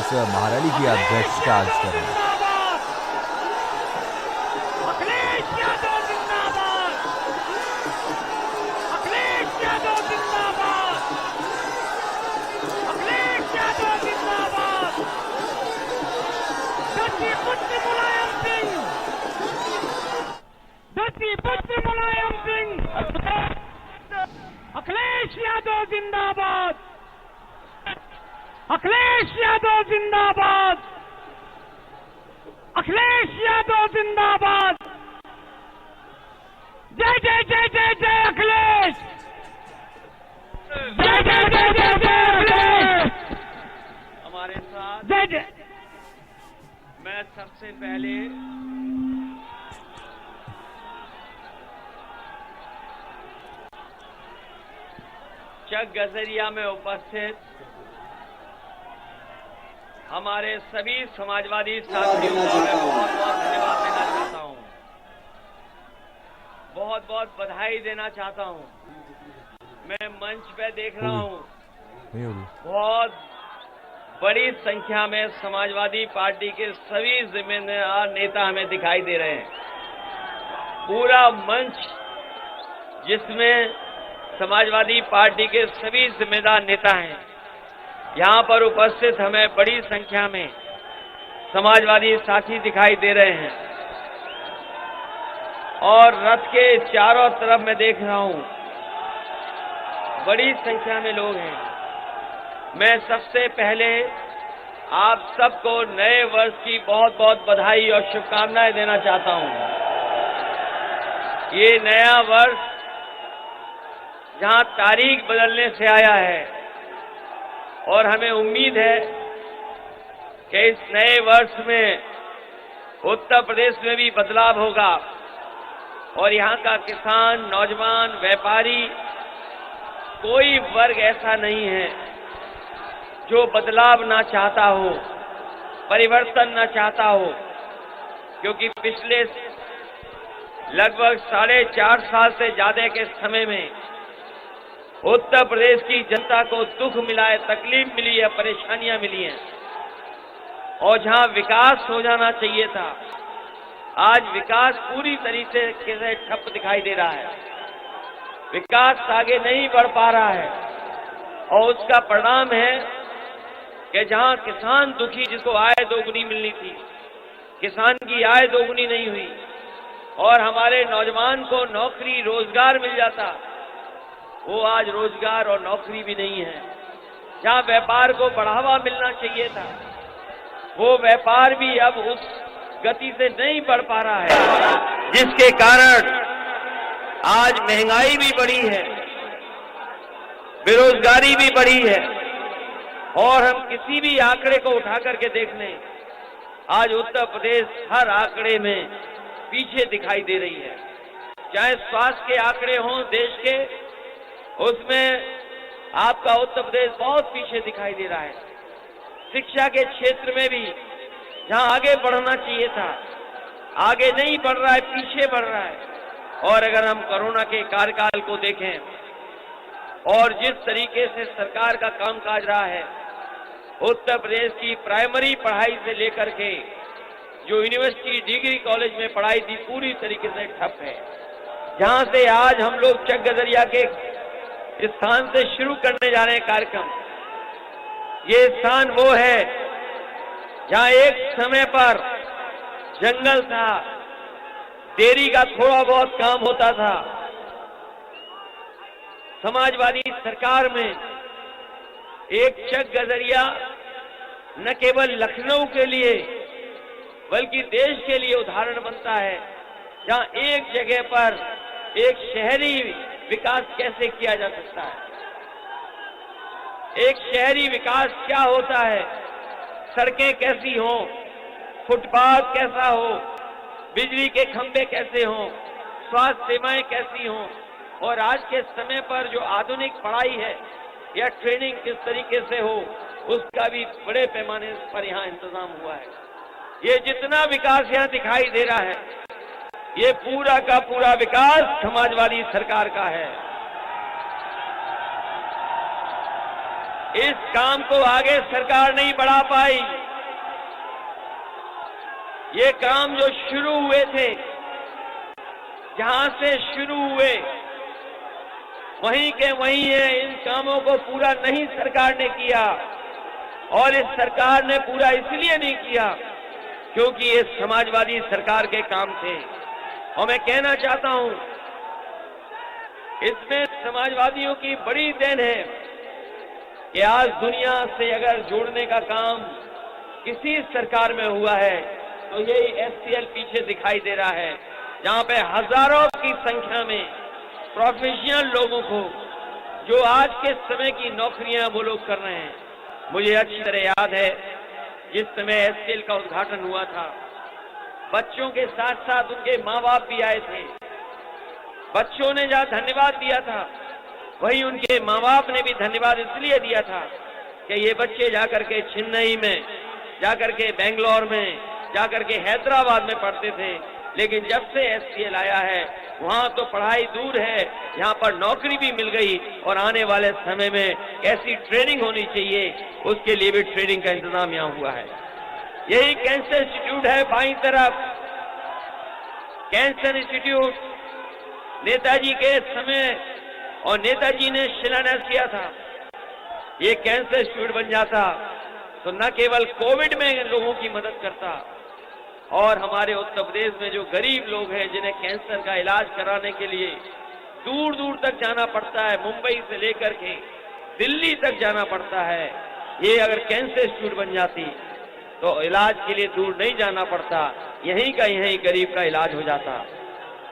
इस महारैली की अध्यक्षता आज कर रहे हैं। अखिलेश यादव जिंदाबाद, अखिलेश यादव जिंदाबाद, अखिलेश यादव जिंदाबाद। धरती पुत्र मुलायम सिंह, धरती पुत्र मुलायम सिंह, अखिलेश यादव जिंदाबाद, अखिलेश यादव जिंदाबाद, अखिलेश यादव जिंदाबाद। जय जय जय जय जय अखिलेश, जय जय जय जय जय अखिलेश। हमारे साथ जय जय। मैं सबसे पहले चक गजरिया में उपस्थित हमारे सभी समाजवादी साथियों को मैं बहुत बहुत धन्यवाद देना चाहता हूं, बहुत बहुत बधाई देना चाहता हूं। मैं मंच पे देख रहा हूं बहुत बड़ी संख्या में समाजवादी पार्टी के सभी जिम्मेदार नेता हमें दिखाई दे रहे हैं। पूरा मंच जिसमें समाजवादी पार्टी के सभी जिम्मेदार नेता हैं, यहां पर उपस्थित हमें बड़ी संख्या में समाजवादी साथी दिखाई दे रहे हैं और रथ के चारों तरफ मैं देख रहा हूं बड़ी संख्या में लोग हैं। मैं सबसे पहले आप सबको नए वर्ष की बहुत बहुत बधाई और शुभकामनाएं देना चाहता हूं। ये नया वर्ष जहां तारीख बदलने से आया है और हमें उम्मीद है कि इस नए वर्ष में उत्तर प्रदेश में भी बदलाव होगा और यहां का किसान, नौजवान, व्यापारी, कोई वर्ग ऐसा नहीं है जो बदलाव ना चाहता हो, परिवर्तन ना चाहता हो, क्योंकि पिछले लगभग 4.5 साल से ज्यादा के समय में उत्तर प्रदेश की जनता को दुख मिला है, तकलीफ मिली है, परेशानियां मिली हैं और जहां विकास हो जाना चाहिए था, आज विकास पूरी तरीके से ठप दिखाई दे रहा है। विकास आगे नहीं बढ़ पा रहा है और उसका परिणाम है कि जहां किसान दुखी, जिसको आय दोगुनी मिलनी थी, किसान की आय दोगुनी नहीं हुई और हमारे नौजवान को नौकरी, रोजगार मिल जाता, वो आज रोजगार और नौकरी भी नहीं है। जहां व्यापार को बढ़ावा मिलना चाहिए था, वो व्यापार भी अब उस गति से नहीं बढ़ पा रहा है, जिसके कारण आज महंगाई भी बढ़ी है, बेरोजगारी भी बढ़ी है और हम किसी भी आंकड़े को उठा करके देख लें, आज उत्तर प्रदेश हर आंकड़े में पीछे दिखाई दे रही है। चाहे स्वास्थ्य के आंकड़े हों देश के, उसमें आपका उत्तर प्रदेश बहुत पीछे दिखाई दे रहा है। शिक्षा के क्षेत्र में भी जहां आगे बढ़ना चाहिए था, आगे नहीं बढ़ रहा है, पीछे बढ़ रहा है। और अगर हम कोरोना के कार्यकाल को देखें और जिस तरीके से सरकार का कामकाज रहा है, उत्तर प्रदेश की प्राइमरी पढ़ाई से लेकर के जो यूनिवर्सिटी, डिग्री कॉलेज में पढ़ाई थी, पूरी तरीके से ठप है। जहां से आज हम लोग चक गजरिया के स्थान से शुरू करने जा रहे हैं कार्यक्रम, ये स्थान वो है जहां एक समय पर जंगल था, डेयरी का थोड़ा बहुत काम होता था। समाजवादी सरकार में एक चक गजरिया न केवल लखनऊ के लिए बल्कि देश के लिए उदाहरण बनता है, जहां एक जगह पर एक शहरी विकास कैसे किया जा सकता है। एक शहरी विकास क्या होता है, सड़कें कैसी हों, फुटपाथ कैसा हो, बिजली के खंभे कैसे हों, स्वास्थ्य सेवाएं कैसी हों और आज के समय पर जो आधुनिक पढ़ाई है या ट्रेनिंग किस तरीके से हो, उसका भी बड़े पैमाने पर यहाँ इंतजाम हुआ है। ये जितना विकास यहाँ दिखाई दे रहा है, ये पूरा का पूरा विकास समाजवादी सरकार का है। इस काम को आगे सरकार नहीं बढ़ा पाई। ये काम जो शुरू हुए थे, जहां से शुरू हुए वहीं के वहीं है। इन कामों को पूरा नहीं सरकार ने किया, और इस सरकार ने पूरा इसलिए नहीं किया क्योंकि ये समाजवादी सरकार के काम थे। और मैं कहना चाहता हूं, इसमें समाजवादियों की बड़ी देन है कि आज दुनिया से अगर जोड़ने का काम किसी सरकार में हुआ है तो यही एससीएल पीछे दिखाई दे रहा है, जहां पे हजारों की संख्या में प्रोफेशनल लोगों को, जो आज के समय की नौकरियां वो लोग कर रहे हैं। मुझे अच्छी तरह याद है जिस समय एससीएल का उद्घाटन हुआ था, बच्चों के साथ साथ उनके माँ बाप भी आए थे। बच्चों ने जहां धन्यवाद दिया था, वहीं उनके माँ बाप ने भी धन्यवाद इसलिए दिया था कि ये बच्चे जाकर के चेन्नई में, जाकर के बेंगलोर में, जाकर के हैदराबाद में पढ़ते थे, लेकिन जब से एससीएल आया है वहां तो पढ़ाई दूर है, यहाँ पर नौकरी भी मिल गई, और आने वाले समय में कैसी ट्रेनिंग होनी चाहिए उसके लिए भी ट्रेनिंग का इंतजाम यहाँ हुआ है। यही कैंसर इंस्टीट्यूट है बाईं तरफ, कैंसर इंस्टीट्यूट नेताजी के समय, और नेताजी ने शिलान्यास किया था। ये कैंसर इंस्टीट्यूट बन जाता तो न केवल कोविड में लोगों की मदद करता, और हमारे उत्तर प्रदेश में जो गरीब लोग हैं जिन्हें कैंसर का इलाज कराने के लिए दूर दूर तक जाना पड़ता है, मुंबई से लेकर के दिल्ली तक जाना पड़ता है, ये अगर कैंसर इंस्टीट्यूट बन जाती तो इलाज के लिए दूर नहीं जाना पड़ता, यहीं का यहीं गरीब का इलाज हो जाता।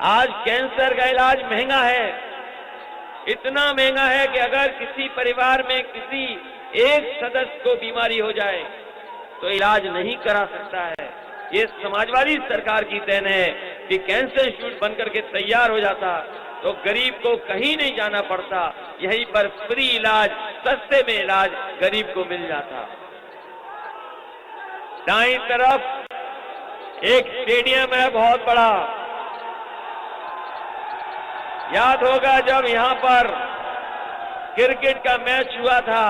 आज कैंसर का इलाज महंगा है, इतना महंगा है कि अगर किसी परिवार में किसी एक सदस्य को बीमारी हो जाए तो इलाज नहीं करा सकता है। ये समाजवादी सरकार की देन है कि कैंसर इंस्टीट्यूट बनकर के तैयार हो जाता तो गरीब को कहीं नहीं जाना पड़ता, यहीं पर फ्री इलाज, सस्ते में इलाज गरीब को मिल जाता। दाईं तरफ एक स्टेडियम है बहुत बड़ा, याद होगा जब यहां पर क्रिकेट का मैच हुआ था,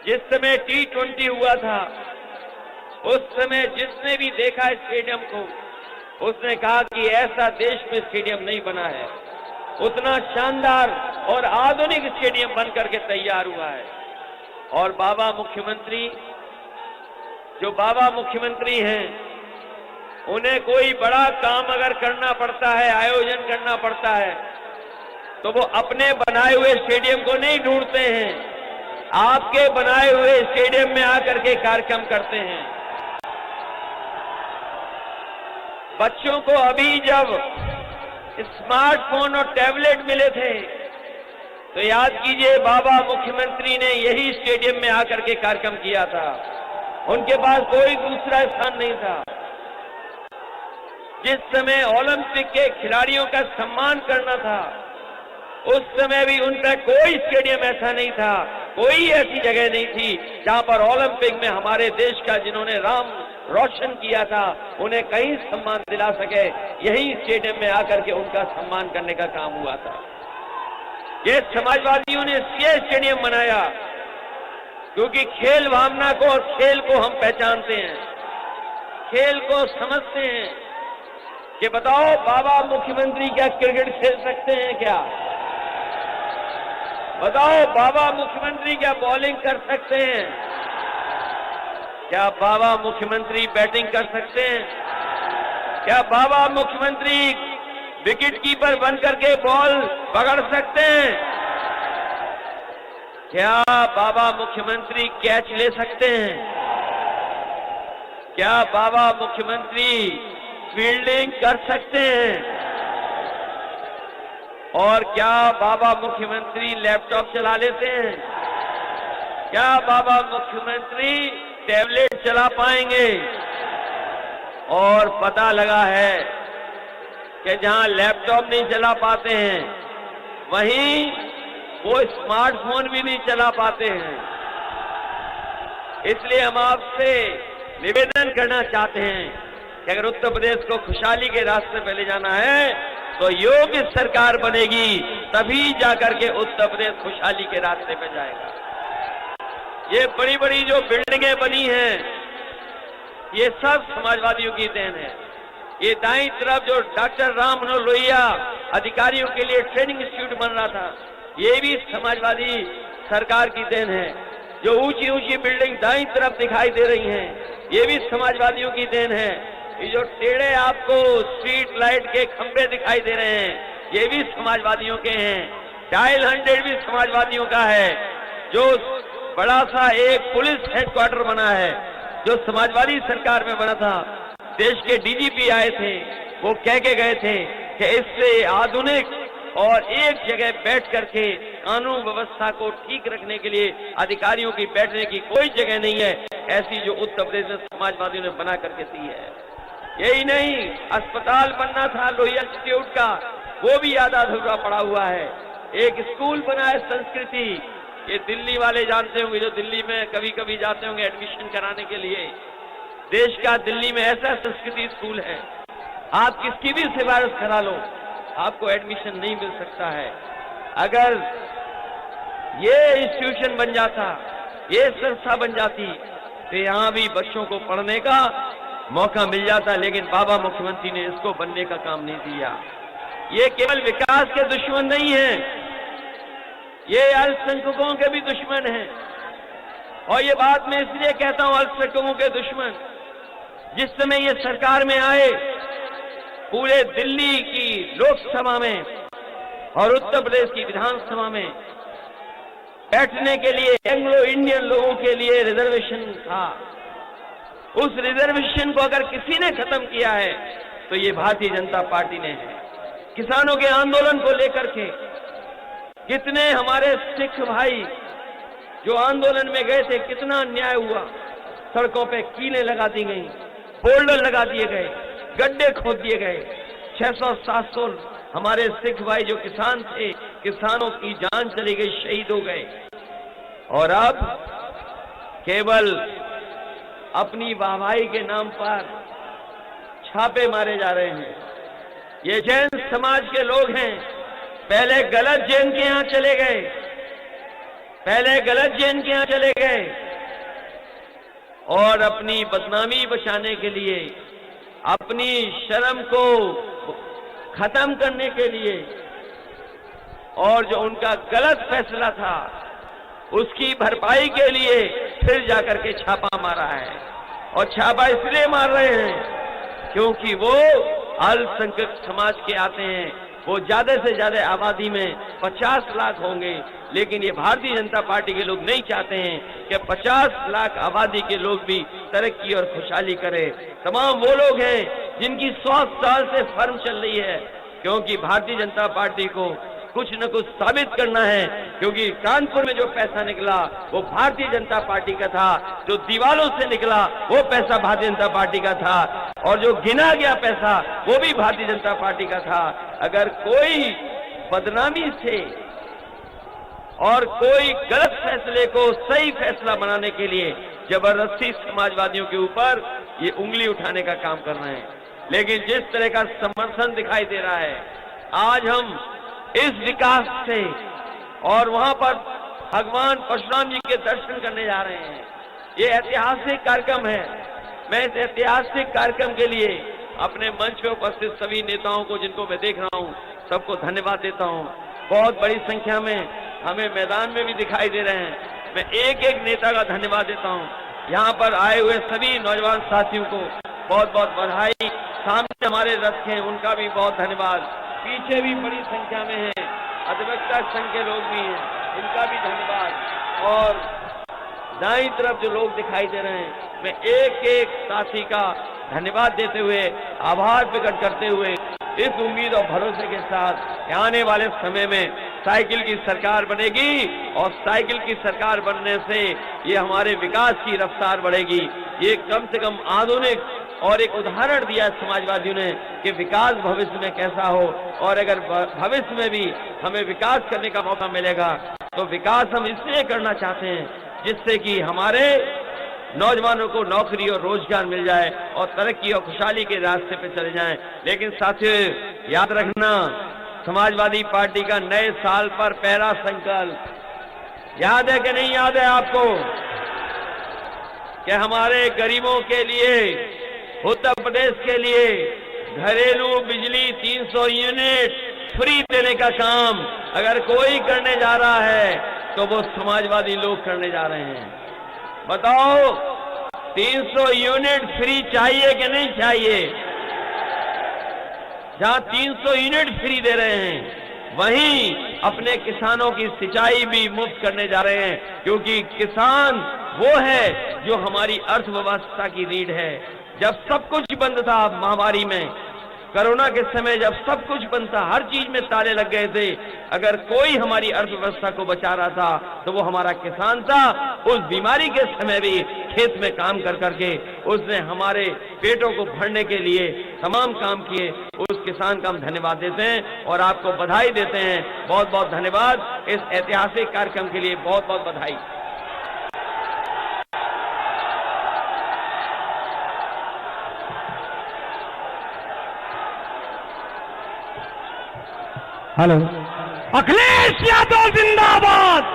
जिस समय T20 हुआ था, उस समय जिसने भी देखा स्टेडियम को उसने कहा कि ऐसा देश में स्टेडियम नहीं बना है, उतना शानदार और आधुनिक स्टेडियम बनकर के तैयार हुआ है। और बाबा मुख्यमंत्री, जो बाबा मुख्यमंत्री हैं, उन्हें कोई बड़ा काम अगर करना पड़ता है, आयोजन करना पड़ता है, तो वो अपने बनाए हुए स्टेडियम को नहीं ढूंढते हैं, आपके बनाए हुए स्टेडियम में आकर के कार्यक्रम करते हैं। बच्चों को अभी जब स्मार्टफोन और टैबलेट मिले थे तो याद कीजिए बाबा मुख्यमंत्री ने यही स्टेडियम में आकर के कार्यक्रम किया था, उनके पास कोई दूसरा स्थान नहीं था। जिस समय ओलंपिक के खिलाड़ियों का सम्मान करना था, उस समय भी उन पर कोई स्टेडियम ऐसा नहीं था, कोई ऐसी जगह नहीं थी जहां पर ओलंपिक में हमारे देश का जिन्होंने नाम रोशन किया था उन्हें कहीं सम्मान दिला सके, यही स्टेडियम में आकर के उनका सम्मान करने का काम हुआ था। ये समाजवादियों ने इसलिए स्टेडियम बनाया क्योंकि खेल भावना को और खेल को हम पहचानते हैं, खेल को समझते हैं कि बताओ बाबा मुख्यमंत्री क्या क्रिकेट खेल सकते हैं क्या? बताओ बाबा मुख्यमंत्री क्या बॉलिंग कर सकते हैं? क्या बाबा मुख्यमंत्री बैटिंग कर सकते हैं? क्या बाबा मुख्यमंत्री विकेट कीपर बनकर के बॉल पकड़ सकते हैं? क्या बाबा मुख्यमंत्री कैच ले सकते हैं? क्या बाबा मुख्यमंत्री फील्डिंग कर सकते हैं? और क्या बाबा मुख्यमंत्री लैपटॉप चला लेते हैं? क्या बाबा मुख्यमंत्री टैबलेट चला पाएंगे? और पता लगा है कि जहां लैपटॉप नहीं चला पाते हैं वहीं वो स्मार्टफोन भी नहीं चला पाते हैं। इसलिए हम आपसे निवेदन करना चाहते हैं कि अगर उत्तर प्रदेश को खुशहाली के रास्ते पे ले जाना है तो योग्य सरकार बनेगी, तभी जाकर के उत्तर प्रदेश खुशहाली के रास्ते पे जाएगा। ये बड़ी बड़ी जो बिल्डिंगें बनी हैं, ये सब समाजवादियों की देन है। ये दाईं तरफ जो डॉक्टर राम मनोहर लोहिया अधिकारियों के लिए ट्रेनिंग इंस्टीट्यूट बन रहा था, ये भी समाजवादी सरकार की देन है। जो ऊंची ऊंची बिल्डिंग दाईं तरफ दिखाई दे रही हैं, ये भी समाजवादियों की देन है। ये जो टेढ़े आपको स्ट्रीट लाइट के खंभे दिखाई दे रहे हैं, ये भी समाजवादियों के हैं। डायल 100 भी समाजवादियों का है। जो बड़ा सा एक पुलिस हेडक्वार्टर बना है, जो समाजवादी सरकार में बना था, देश के डीजीपी आए थे, वो कह के गए थे कि इससे आधुनिक और एक जगह बैठ करके कानून व्यवस्था को ठीक रखने के लिए अधिकारियों की बैठने की कोई जगह नहीं है, ऐसी जो उत्तर प्रदेश में समाजवादियों ने बना करके दी है। यही नहीं, अस्पताल बनना था लोहिया इंस्टीट्यूट का, वो भी आधा अधूरा पड़ा हुआ है। एक स्कूल बना है संस्कृति, ये दिल्ली वाले जानते होंगे, जो दिल्ली में कभी कभी जाते होंगे एडमिशन कराने के लिए। देश का दिल्ली में ऐसा संस्कृति स्कूल है, आप किसकी भी सिफारिश करा लो, आपको एडमिशन नहीं मिल सकता है। अगर ये इंस्टीट्यूशन बन जाता, ये संस्था बन जाती, तो यहां भी बच्चों को पढ़ने का मौका मिल जाता, लेकिन बाबा मुख्यमंत्री ने इसको बनने का काम नहीं दिया। ये केवल विकास के दुश्मन नहीं है, ये अल्पसंख्यकों के भी दुश्मन हैं। और ये बात मैं इसलिए कहता हूं अल्पसंख्यकों के दुश्मन, जिस समय ये सरकार में आए, पूरे दिल्ली की लोकसभा में और उत्तर प्रदेश की विधानसभा में बैठने के लिए एंग्लो इंडियन लोगों के लिए रिजर्वेशन था। उस रिजर्वेशन को अगर किसी ने खत्म किया है तो ये भारतीय जनता पार्टी ने है। किसानों के आंदोलन को लेकर के कितने हमारे सिख भाई जो आंदोलन में गए थे, कितना अन्याय हुआ। सड़कों पे कीलें लगा दी गई, बोल्डर लगा दिए गए, गड्ढे खोद दिए गए। 600-700 हमारे सिख भाई जो किसान थे, किसानों की जान चली गई, शहीद हो गए। और अब केवल अपनी वाहवाही के नाम पर छापे मारे जा रहे हैं। ये जैन समाज के लोग हैं, पहले गलत जैन के यहां चले गए, और अपनी बदनामी बचाने के लिए, अपनी शर्म को खत्म करने के लिए, और जो उनका गलत फैसला था उसकी भरपाई के लिए फिर जाकर के छापा मारा है। और छापा इसलिए मार रहे हैं क्योंकि वो अल्पसंख्यक समाज के आते हैं। वो ज्यादा से ज्यादा आबादी में 50 लाख होंगे, लेकिन ये भारतीय जनता पार्टी के लोग नहीं चाहते हैं कि 50 लाख आबादी के लोग भी तरक्की और खुशहाली करें। तमाम वो लोग हैं जिनकी 100 साल से फर्म चल रही है, क्योंकि भारतीय जनता पार्टी को कुछ न कुछ साबित करना है। क्योंकि कानपुर में जो पैसा निकला वो भारतीय जनता पार्टी का था, जो दीवालों से निकला वो पैसा भारतीय जनता पार्टी का था, और जो गिना गया पैसा वो भी भारतीय जनता पार्टी का था। अगर कोई बदनामी से और कोई गलत फैसले को सही फैसला बनाने के लिए जबरदस्ती समाजवादियों के ऊपर ये उंगली उठाने का काम कर रहे हैं, लेकिन जिस तरह का समर्थन दिखाई दे रहा है, आज हम इस विकास से और वहां पर भगवान परशुराम जी के दर्शन करने जा रहे हैं। ये ऐतिहासिक कार्यक्रम है। मैं इस ऐतिहासिक कार्यक्रम के लिए अपने मंच पर उपस्थित सभी नेताओं को, जिनको मैं देख रहा हूं, सबको धन्यवाद देता हूं। बहुत बड़ी संख्या में हमें मैदान में भी दिखाई दे रहे हैं। मैं एक एक नेता का धन्यवाद देता हूं। यहाँ पर आए हुए सभी नौजवान साथियों को बहुत बहुत बधाई। सामने हमारे रथ हैं, उनका भी बहुत धन्यवाद। पीछे भी बड़ी संख्या में हैं, अधिवक्ता संघ के लोग भी हैं, इनका भी धन्यवाद। और दाईं तरफ जो लोग दिखाई दे रहे हैं, मैं एक एक साथी का धन्यवाद देते हुए, आभार प्रकट करते हुए, इस उम्मीद और भरोसे के साथ आने वाले समय में साइकिल की सरकार बनेगी, और साइकिल की सरकार बनने से ये हमारे विकास की रफ्तार बढ़ेगी। ये कम से कम आधुनिक और एक उदाहरण दिया समाजवादियों ने कि विकास भविष्य में कैसा हो, और अगर भविष्य में भी हमें विकास करने का मौका मिलेगा तो विकास हम इसलिए करना चाहते हैं जिससे कि हमारे नौजवानों को नौकरी और रोजगार मिल जाए और तरक्की और खुशहाली के रास्ते पे चले जाएं। लेकिन साथियों, याद रखना, समाजवादी पार्टी का नए साल पर पहला संकल्प याद है कि नहीं याद है आपको, कि हमारे गरीबों के लिए, उत्तर प्रदेश के लिए घरेलू बिजली 300 यूनिट फ्री देने का काम अगर कोई करने जा रहा है तो वो समाजवादी लोग करने जा रहे हैं। बताओ, 300 यूनिट फ्री चाहिए कि नहीं चाहिए? जहां 300 यूनिट फ्री दे रहे हैं, वहीं अपने किसानों की सिंचाई भी मुफ्त करने जा रहे हैं, क्योंकि किसान वो है जो हमारी अर्थव्यवस्था की रीढ़ है। जब सब कुछ बंद था महामारी में, कोरोना के समय जब सब कुछ बंद था, हर चीज में ताले लग गए थे, अगर कोई हमारी अर्थव्यवस्था को बचा रहा था तो वो हमारा किसान था। उस बीमारी के समय भी खेत में काम कर करके उसने हमारे पेटों को भरने के लिए तमाम काम किए। उस किसान का हम धन्यवाद देते हैं और आपको बधाई देते हैं। बहुत बहुत धन्यवाद। इस ऐतिहासिक कार्यक्रम के लिए बहुत बहुत बधाई। हेलो, अखिलेश यादव जिंदाबाद,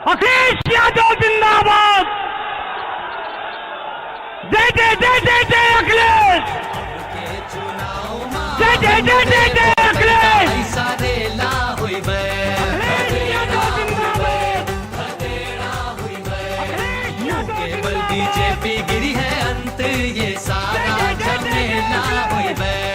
अखिलेश यादव जिंदाबाद, जय जय जय जय जय अखिलेश, जय जय जय जय जय अखिलेश, केवल बीजेपी गिरी है अंत, ये सारा झमेला हुई है।